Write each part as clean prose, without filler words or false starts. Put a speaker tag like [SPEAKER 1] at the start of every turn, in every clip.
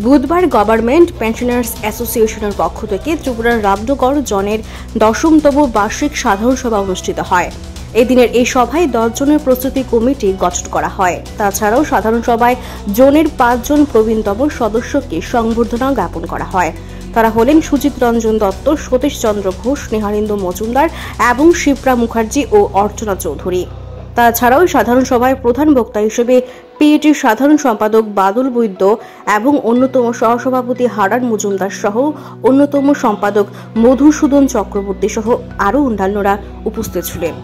[SPEAKER 1] বুধবার government pensioners অ্যাসোসিয়েশনের পক্ষ থেকে ত্রিপুরার রামনগর জোনের 10তম বার্ষিক সাধারণ সভা অনুষ্ঠিত হয়। এদিনের এই সভায় 10 জনের প্রস্তুতি কমিটি গঠন করা হয়। তাছাড়াও সাধারণ সভায় জোনের 5 জন প্রবীণতম সদস্যকে সংবর্ধনা জ্ঞাপন করা হয়। তারা হলেন সুজিত রঞ্জন দত্ত, সতীশ চন্দ্র ঘোষ, নেহারিন্দু মজুমদার এবং শিপ্রা মুখার্জি ও অর্চনা চৌধুরী। তাছাড়াও সাধারণ সভায় প্রধান বক্তা হিসেবে পিএটির সাধারণ সম্পাদক বাদল বৈদ্য এবং অন্যতম সহসভাপতি হারান মজুমদার সহ অন্যতম সম্পাদক মধুসূদন চক্রবর্তী সহ আরও অন্যান্যরা উপস্থিত ছিলেন।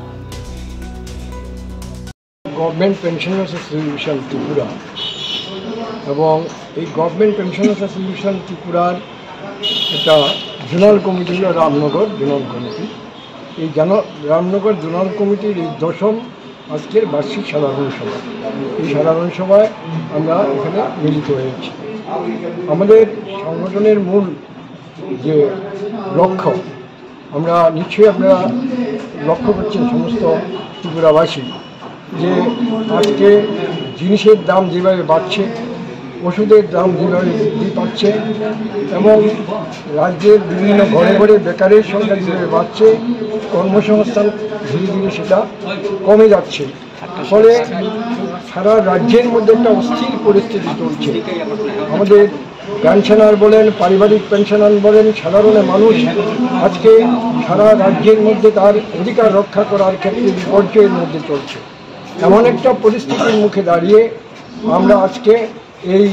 [SPEAKER 2] গভর্নমেন্ট পেনশনার্স অ্যাসোসিয়েশন ত্রিপুরা এবং এই গভর্নমেন্ট পেনশনার্স অ্যাসোসিয়েশন ত্রিপুরার একটা জোনাল কমিটি হল রামনগর জোনাল কমিটি। এই রামনগর জোনাল কমিটির এই 10ম আজকের বার্ষিক সাধারণ সভা। এই সাধারণ সভায় আমরা এখানে মিলিত হয়েছি। আমাদের সংগঠনের মূল যে লক্ষ্য, আমরা নিশ্চয়ই আপনারা লক্ষ্য করছেন সমস্ত ত্রিপুরাবাসী, যে আজকে জিনিসের দাম যেভাবে বাড়ছে, ওষুধের দাম যেভাবে বৃদ্ধি পাচ্ছে এবং রাজ্যের বিভিন্ন ঘরে ঘরে বেকারের সংখ্যা যেভাবে বাড়ছে, কর্মসংস্থান ধীরে ধীরে সেটা কমে যাচ্ছে। ফলে সারা রাজ্যের মধ্যে একটা অস্থির পরিস্থিতি চলছে। আমাদের পেনশনার বলেন, পারিবারিক পেনশনার বলেন, সাধারণ মানুষ আজকে সারা রাজ্যের মধ্যে তার অধিকার রক্ষা করার ক্ষেত্রে বিপর্যয়ের মধ্যে চলছে। এমন একটা পরিস্থিতির মুখে দাঁড়িয়ে আমরা আজকে এই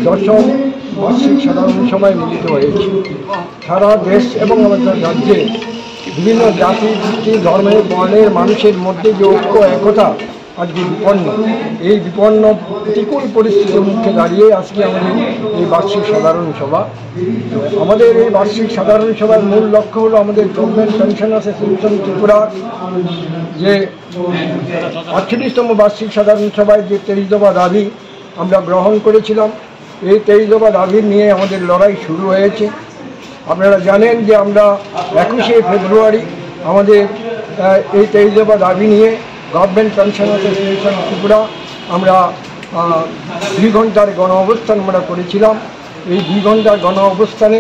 [SPEAKER 2] 10ম বার্ষিক সাধারণ সভায় মিলিত হয়েছি। সারা দেশ এবং আমাদের রাজ্যে বিভিন্ন জাতি, ভিত্তি, ধর্মের, বর্ণের মানুষের মধ্যে যে ঐক্য, একতা আজকে বিপন্ন, এই বিপন্ন প্রতিকূল পরিস্থিতির মুখে দাঁড়িয়ে আজকে আমাদের এই বার্ষিক সাধারণ সভা। আমাদের এই বার্ষিক সাধারণ সভার মূল লক্ষ্য হলো আমাদের গভর্নমেন্ট পেনশনার্স অ্যাসোসিয়েশন ত্রিপুরা যে 48তম বার্ষিক সাধারণ সভায় যে 23 দফা দাবি আমরা গ্রহণ করেছিলাম, এই 23 দফা দাবি নিয়ে আমাদের লড়াই শুরু হয়েছে। আপনারা জানেন যে আমরা 21শে ফেব্রুয়ারি আমাদের এই 23 দফা দাবি নিয়ে গভর্নমেন্ট পেনশনার্স অ্যাসোসিয়েশন ত্রিপুরা আমরা 2 ঘন্টার গণ অবস্থান আমরা করেছিলাম। এই 2 ঘন্টার গণ অবস্থানে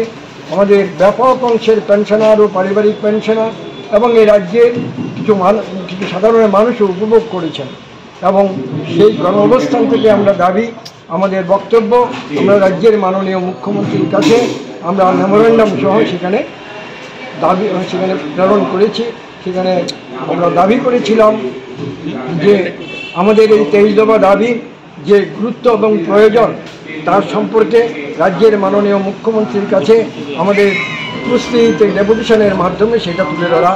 [SPEAKER 2] আমাদের ব্যাপক অংশের পেনশনার ও পারিবারিক পেনশনার এবং এই রাজ্যের কিছু সাধারণ মানুষও উপভোগ করেছেন এবং সেই গণ অবস্থান থেকে আমরা দাবি, আমাদের বক্তব্য আমরা রাজ্যের মাননীয় মুখ্যমন্ত্রীর কাছে আমরা মেমোরেন্ডাম সহ সেখানে প্রেরণ করেছি। সেখানে আমরা দাবি করেছিলাম যে আমাদের এই 23 দফা দাবি যে গুরুত্ব এবং প্রয়োজন তার সম্পর্কে রাজ্যের মাননীয় মুখ্যমন্ত্রীর কাছে আমাদের উপস্থিত ডেপুটেশনের মাধ্যমে সেটা তুলে ধরা।